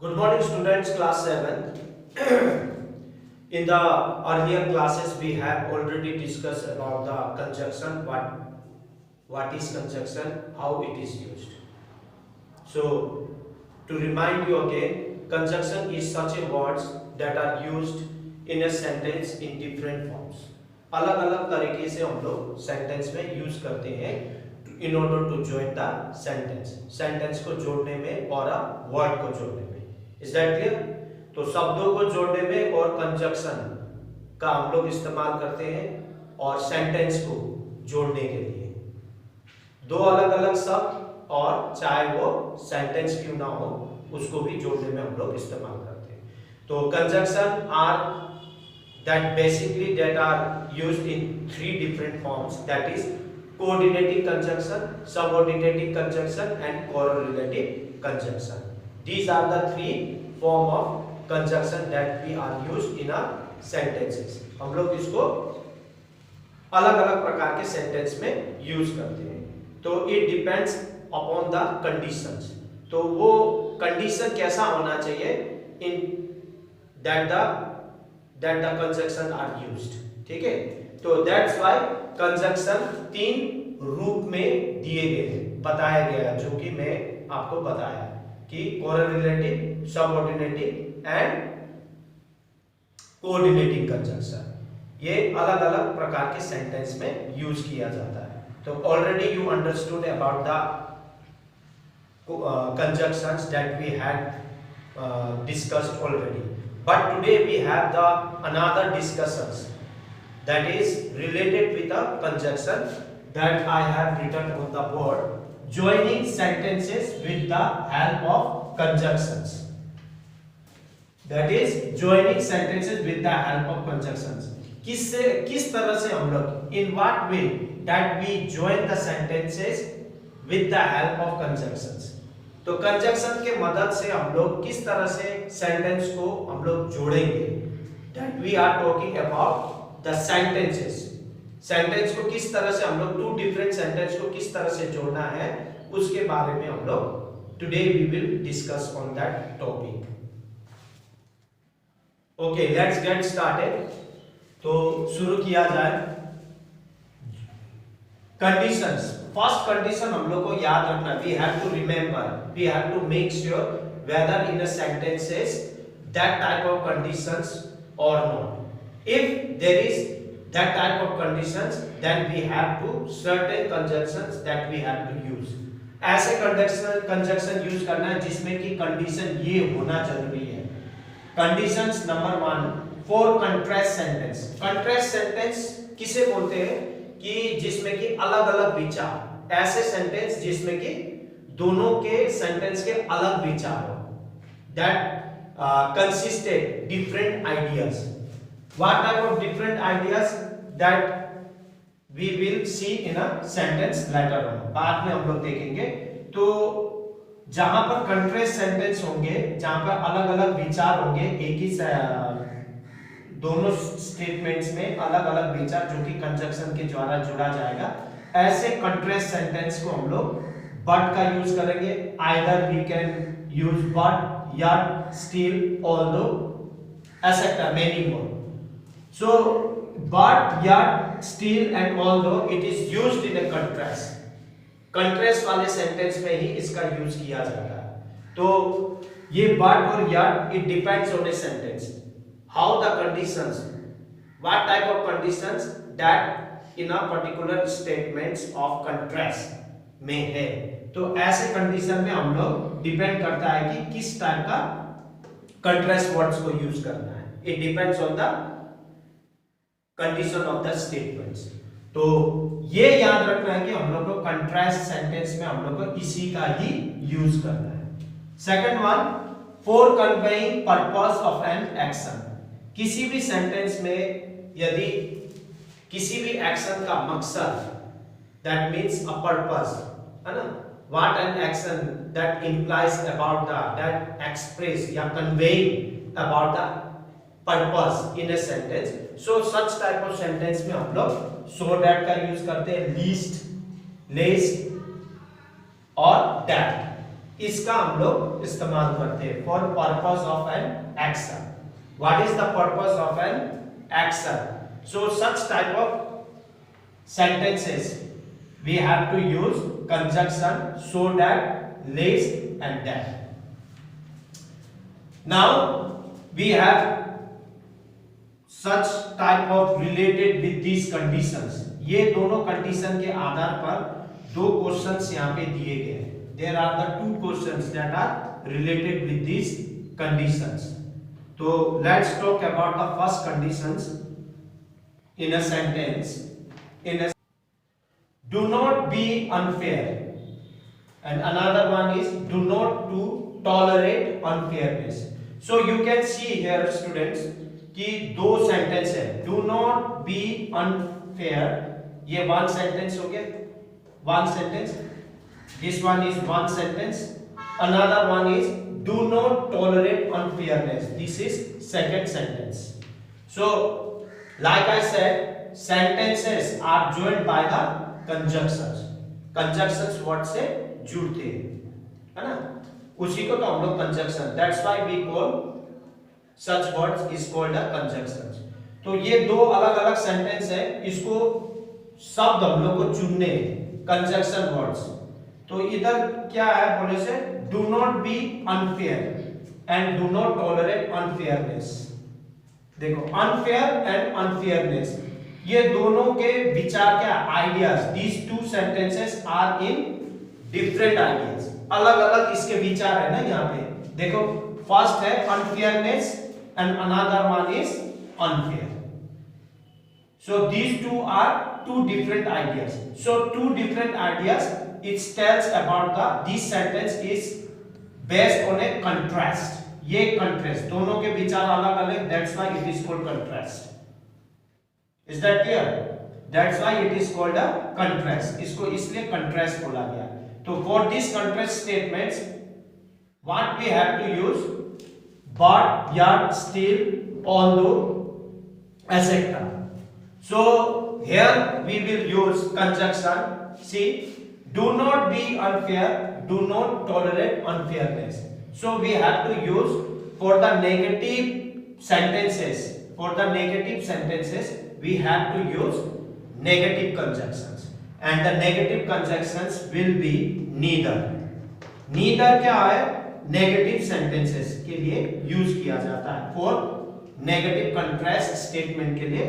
Good morning students, class 7. In the earlier classes we have already discussed about the conjunction, what is conjunction, how it is used. So to remind you again, conjunction is such a words that are used in a sentence in different forms. अलग अलग तरीके से हम लोग sentence में use करते हैं in order to join the sentence. Sentence को जोड़ने में और वर्ड को जोड़ने में. Is that clear? तो शब्दों को जोड़ने में और कंजक्शन का हम लोग इस्तेमाल करते हैं और सेंटेंस को जोड़ने के लिए. दो अलग अलग शब्द और चाहे वो सेंटेंस क्यों ना हो उसको भी जोड़ने में हम लोग इस्तेमाल करते हैं. तो conjunction are that basically that are used in three different forms, that is coordinating conjunction, subordinating conjunction and correlative conjunction. These are the three form of conjunction that we are used in our sentences. हम लोग इसको अलग अलग प्रकार के sentence में use करते हैं. तो it depends upon the conditions. तो वो कंडीशन कैसा होना चाहिए in that the conjunction are used. ठीक है. तो that's why conjunction तीन रूप में दिए गए हैं, बताया गया जो कि मैं आपको बताया कि correlative, subordinating and coordinating conjunction ये अलग अलग प्रकार के सेंटेंस में यूज किया जाता है. तो already you understood about the conjunctions that we had discussed already. But today we have the another discussions that is related with the conjunction that I have written on the board. Joining sentences with the help of conjunctions. That is joining sentences with the help of conjunctions. किस तरह से हम लोग in what way that we join the sentences with the help of conjunctions. तो conjunction के मदद से हम लोग किस तरह से सेंटेंस को हम लोग जोड़ेंगे. That we are talking about the sentences. Sentence को किस तरह से हम लोग टू डिफरेंट सेंटेंस को किस तरह से जोड़ना है उसके बारे में हम लोग today we will discuss on that topic. Okay, let's get started. तो शुरू किया जाए. कंडीशंस. फर्स्ट कंडीशन हम लोग को याद रखना, we have to remember, we have to make sure whether in a sentences that type of conditions or not. If there is that type of conditions then we have to certain conjunctions that we have to use. ऐसे conjunction use करना है जिसमें कि condition ये होना जरूरी है. Conditions number 1 for contrast sentence. Contrast sentence किसे बोलते हैं कि जिसमें कि अलग अलग विचार, ऐसे सेंटेंस जिसमें कि दोनों के सेंटेंस के अलग विचार हो. That consisted different ideas. What type of different ideas that we will see in a sentence later on. बाद में हम लोग देखेंगे. तो जहां पर कंट्रास्ट सेंटेंस होंगे, जहां पर अलग अलग विचार होंगे, एक ही दोनों स्टेटमेंट्स में अलग अलग विचार जो कि कंजंक्शन के द्वारा जोड़ा जाएगा, ऐसे कंट्रास्ट सेंटेंस को हम लोग बट का यूज करेंगे. Either we can use but, yet, still, although, etcetera, many more. So but, yet, still and although it is used in a contrast. Contrast वाले सेंटेंस में ही इसका यूज किया जाता है. तो ये बट और yet it depends on a sentence. How the conditions, what type of conditions that in a particular statements of contrast में है. तो ऐसे कंडीशन में हम लोग डिपेंड करता है कि किस टाइप का कंट्रास्ट वर्ड्स को यूज करना है. It depends on the condition of the statements. तो ये याद रखना है कि हम लोग को कंट्रास्ट सेंटेंस में हम लोग को इसी का ही यूज करना है. Second one, for conveying purpose of an action. किसी भी सेंटेंस में यदि किसी भी एक्शन का मकसद, दैट मीन्स अ पर्पस, है ना, what an action that implies about the, that express या conveying about the purpose in a sentence. So such type of sentence में हम लोग सो दैट का यूज करते हैं, लीस्ट, लेस्ट और दैट. इसका हम लोग इस्तेमाल करते हैं for purpose of an action. What is the purpose of an action? So such type of sentences we have to use conjunction so that, less and that. Now we have such type of related with these conditions. ये दोनों condition के आधार पर दो questions यहाँ पे दिए गए हैं. There are the two questions that are related with these conditions. So let's talk about the first conditions in a sentence. In a do not be unfair, and another one is do not to tolerate unfairness. So you can see here students कि दो sentence है. do not be unfair, ये one sentence हो गया, one sentence. This one is one sentence. Another one is do not tolerate unfairness, this is second sentence. So like I said, sentences are joined by the conjunctions. Conjunctions what से जुड़ते हैं, है ना, उसी को तो हम लोग conjunction. That's why we call such words is called a conjunctions. तो ये दो अलग अलग सेंटेंस है, इसको शब्द हम लोग को चुनने हैं, conjunction words. तो इधर क्या है बोले से do not be unfair and do not tolerate unfairness. देखो unfair and unfairness ये दोनों के विचार क्या ideas. These two sentences are in different ideas, अलग अलग इसके विचार है ना यहाँ पे. देखो फर्स्ट है unfairness and another one is unfair. So these two are two different ideas. So two different ideas it tells about the this sentence is based on a contrast. ये कंट्रास्ट, दोनों के विचार अलग अलग, that's why it is called contrast. Is that clear? That's why it is called a contrast. इसको इसलिए contrast बोला गया. तो for this contrast statements, what we have to use? But, yet, still, although, etc. So here we will use conjunction. See, do not be unfair, do not tolerate unfairness. So we have to use for the negative sentences. For the negative sentences, we have to use negative conjunctions, and the negative conjunctions will be neither. Neither क्या है? Negative sentences के लिए use किया जाता है. For negative contrast statement के लिए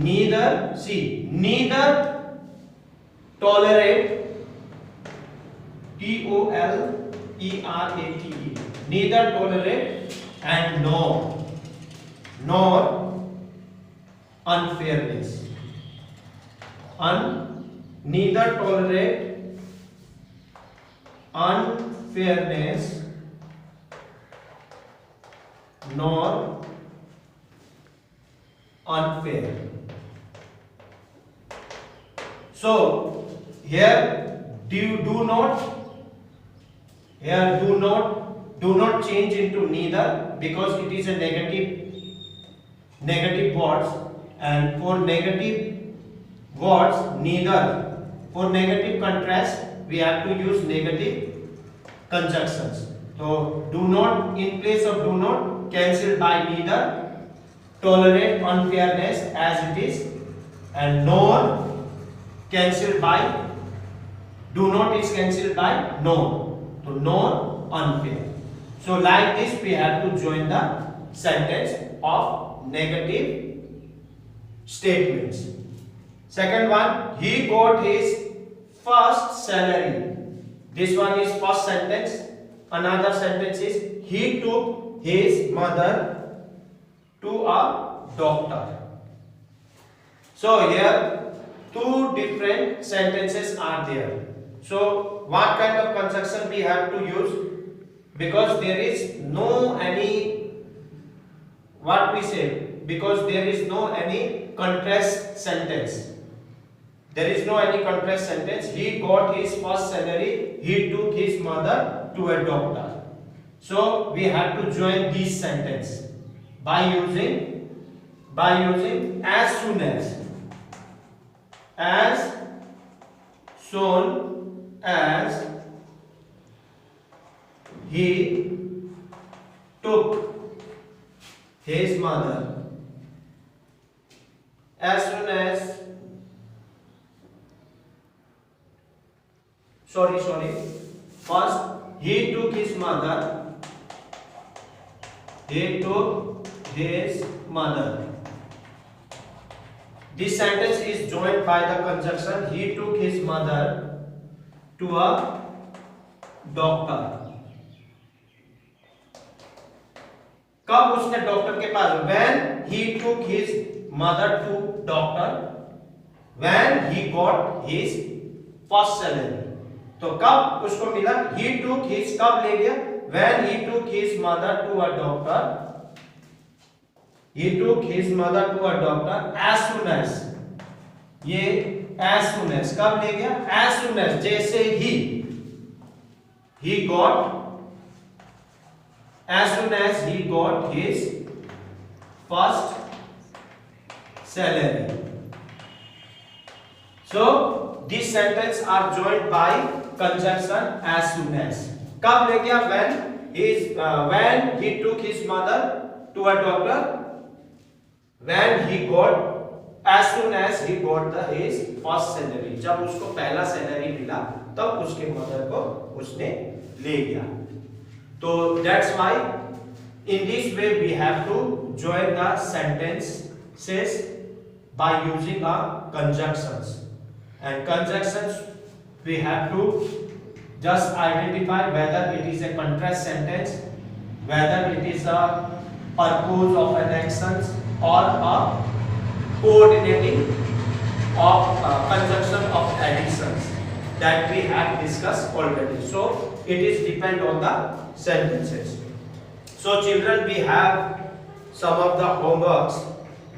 neither, see, neither tolerate, tolerate, neither tolerate and nor unfairness. Neither tolerate unfairness nor unfair. So here do not change into neither because it is a negative words, and for negative words neither, for negative contrast we have to use negative conjunctions. So do not in place of do not cancel by neither, tolerate unfairness as it is, and nor cancelled by, do not is cancelled by no, so nor unfair. So like this we have to join the sentence of negative statements. Second one, he got his first salary. This one is first sentence. Another sentence is he took his mother to a doctor. So here two different sentences are there. So what kind of construction we have to use? Because there is no any, what we say, because there is no any contrast sentence. There is no any contrast sentence. He got his first salary. He took his mother to a doctor. So we have to join this sentence by using as soon soon as he took his mother, as soon as first he took his mother, this sentence is joined by the conjunction he took his mother to a doctor. कब उसने doctor के पास, when he took his mother to doctor, when he got his first salary. तो कब उसको मिला, he took his, कब ले गया, when he took his mother to a doctor, he took his mother to a doctor as soon as, ये as soon as कब ले गया, as soon as, जैसे he got, as soon as he got his first salary. So these sentences are joined by conjunction as soon as. कब ले गया, when he took his mother to a doctor, when he got, as soon as he got his first salary, जब उसको पहला salary मिला तब उसके mother को उसने ले गया. तो that's why in this way we have to join the sentences by using a conjunctions, and conjunctions we have to just identify whether it is a contrast sentence, whether it is a purpose of an action or a coordinating of conjunction of additions that we have discussed already. So it is depend on the sentences. So children, we have some of the homeworks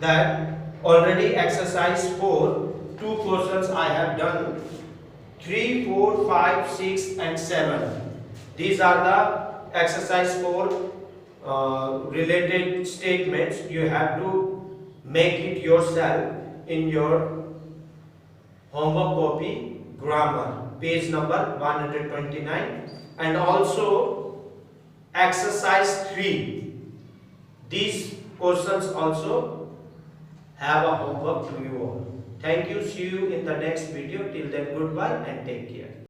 that already exercise 4, 2 questions I have done, 3, 4, 5, 6 and 7. These are the exercise 4 related statements. You have to make it yourself in your homework copy, grammar, page number 129, and also exercise 3. These questions also have a homework to you all. Thank you. See you in the next video. Till then, goodbye and take care.